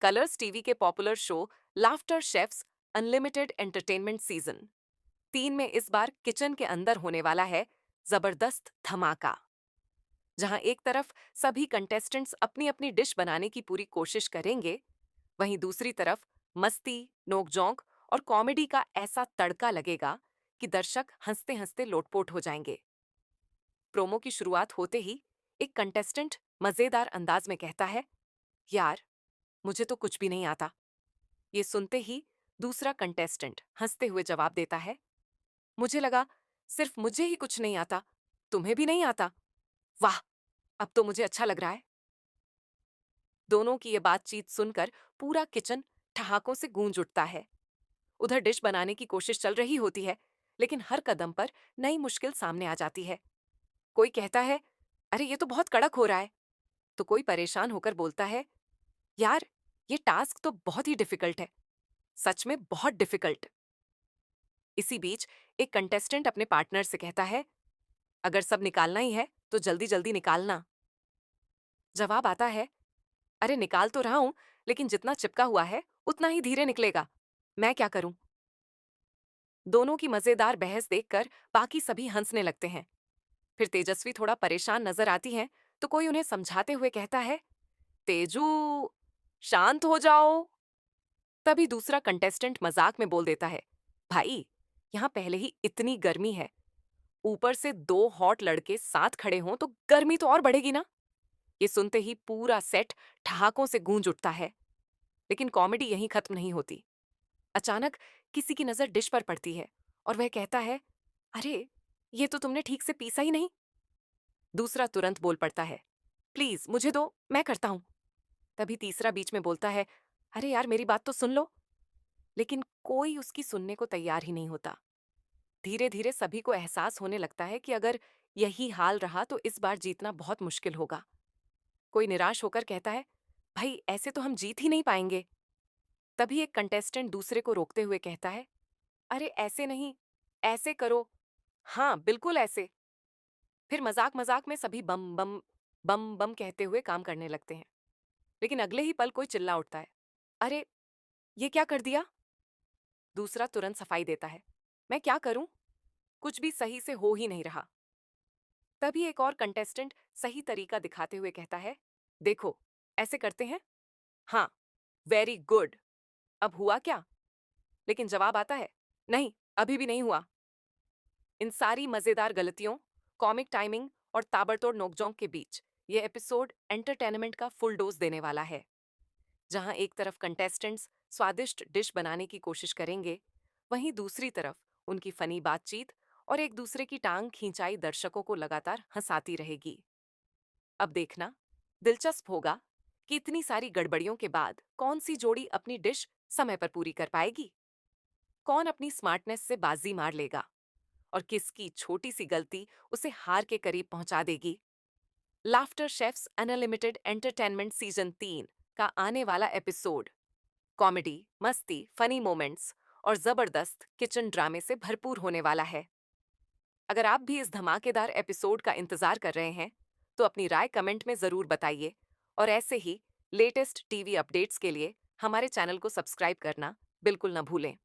Colors TV के popular show laughter chefs unlimited entertainment season 3 में इस बार किचन के अंदर होने वाला है जबरदस्त धमाका। जहां एक तरफ सभी कंटेस्टेंट्स अपनी अपनी डिश बनाने की पूरी कोशिश करेंगे, वहीं दूसरी तरफ मस्ती, नोकझोंक और कॉमेडी का ऐसा तड़का लगेगा कि दर्शक हंसते हंसते लोटपोट हो जाएंगे। प्रोमो की शुरुआत होते ही एक कंटेस्टेंट मजेदार अंदाज में कहता है, यार मुझे तो कुछ भी नहीं आता। ये सुनते ही दूसरा कंटेस्टेंट हंसते हुए जवाब देता है, मुझे लगा सिर्फ मुझे ही कुछ नहीं आता, तुम्हें भी नहीं आता? वाह, अब तो मुझे अच्छा लग रहा है। दोनों की ये बातचीत सुनकर पूरा किचन ठहाकों से गूंज उठता है। उधर डिश बनाने की कोशिश चल रही होती है, लेकिन हर कदम पर नई मुश्किल सामने आ जाती है। कोई कहता है, अरे ये तो बहुत कड़क हो रहा है। तो कोई परेशान होकर बोलता है, यार ये टास्क तो बहुत ही डिफिकल्ट है, सच में बहुत डिफिकल्ट। इसी बीच एक कंटेस्टेंट अपने पार्टनर से कहता है, अगर सब निकालना ही है तो जल्दी जल्दी निकालना। जवाब आता है, अरे निकाल तो रहा हूं, लेकिन जितना चिपका हुआ है उतना ही धीरे निकलेगा, मैं क्या करूं? दोनों की मजेदार बहस देखकर बाकी सभी हंसने लगते हैं। फिर तेजस्वी थोड़ा परेशान नजर आती हैं, तो कोई उन्हें समझाते हुए कहता है, तेजू शांत हो जाओ। तभी दूसरा कंटेस्टेंट मजाक में बोल देता है, भाई यहाँ पहले ही इतनी गर्मी है, ऊपर से दो हॉट लड़के साथ खड़े हों तो गर्मी तो और बढ़ेगी ना। ये सुनते ही पूरा सेट ठहाकों से गूंज उठता है। लेकिन कॉमेडी यहीं खत्म नहीं होती। अचानक किसी की नजर डिश पर पड़ती है और वह कहता है, अरे ये तो तुमने ठीक से पीसा ही नहीं। दूसरा तुरंत बोल पड़ता है, प्लीज मुझे दो, मैं करता हूं। तभी तीसरा बीच में बोलता है, अरे यार मेरी बात तो सुन लो। लेकिन कोई उसकी सुनने को तैयार ही नहीं होता। धीरे धीरे सभी को एहसास होने लगता है कि अगर यही हाल रहा तो इस बार जीतना बहुत मुश्किल होगा। कोई निराश होकर कहता है, भाई ऐसे तो हम जीत ही नहीं पाएंगे। तभी एक कंटेस्टेंट दूसरे को रोकते हुए कहता है, अरे ऐसे नहीं, ऐसे करो, हाँ बिल्कुल ऐसे। फिर मजाक मजाक में सभी बम बम बम बम कहते हुए काम करने लगते हैं। लेकिन अगले ही पल कोई चिल्ला उठता है, अरे ये क्या कर दिया? दूसरा तुरंत सफाई देता है, मैं क्या करूं, कुछ भी सही से हो ही नहीं रहा। तभी एक और कंटेस्टेंट सही तरीका दिखाते हुए कहता है, देखो ऐसे करते हैं, हाँ वेरी गुड, अब हुआ क्या? लेकिन जवाब आता है, नहीं अभी भी नहीं हुआ। इन सारी मजेदार गलतियों, कॉमिक टाइमिंग और ताबड़तोड़ नोकझोंक के बीच ये एपिसोड एंटरटेनमेंट का फुल डोज देने वाला है। जहां एक तरफ कंटेस्टेंट्स स्वादिष्ट डिश बनाने की कोशिश करेंगे, वहीं दूसरी तरफ उनकी फनी बातचीत और एक दूसरे की टांग खींचाई दर्शकों को लगातार हंसाती रहेगी। अब देखना दिलचस्प होगा कि इतनी सारी गड़बड़ियों के बाद कौन सी जोड़ी अपनी डिश समय पर पूरी कर पाएगी, कौन अपनी स्मार्टनेस से बाजी मार लेगा और किसकी छोटी सी गलती उसे हार के करीब पहुंचा देगी। Laughter chefs unlimited entertainment season 3 का आने वाला एपिसोड कॉमेडी, मस्ती, फनी मोमेंट्स और जबरदस्त किचन ड्रामे से भरपूर होने वाला है। अगर आप भी इस धमाकेदार एपिसोड का इंतजार कर रहे हैं, तो अपनी राय कमेंट में जरूर बताइए और ऐसे ही लेटेस्ट टीवी अपडेट्स के लिए हमारे चैनल को सब्सक्राइब करना बिल्कुल न भूलें।